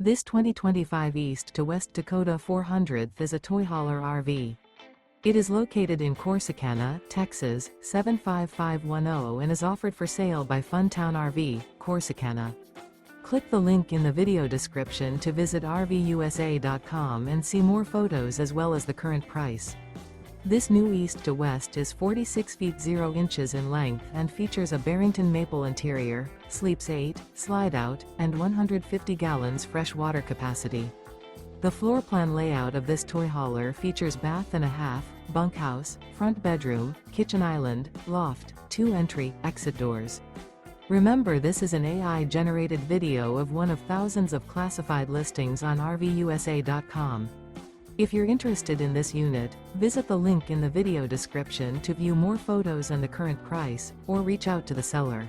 This 2025 East to West Takoda 400th is a toy hauler RV. It is located in Corsicana, Texas, 75510 and is offered for sale by Funtown RV, Corsicana. Click the link in the video description to visit RVUSA.com and see more photos as well as the current price. This new East to West is 46 feet 0 inches in length and features a Barrington Maple interior, sleeps 8, slide-out, and 150 gallons fresh water capacity. The floor plan layout of this toy hauler features bath and a half, bunkhouse, front bedroom, kitchen island, loft, 2 entry, exit doors. Remember, this is an AI-generated video of one of thousands of classified listings on RVUSA.com. If you're interested in this unit, visit the link in the video description to view more photos and the current price, or reach out to the seller.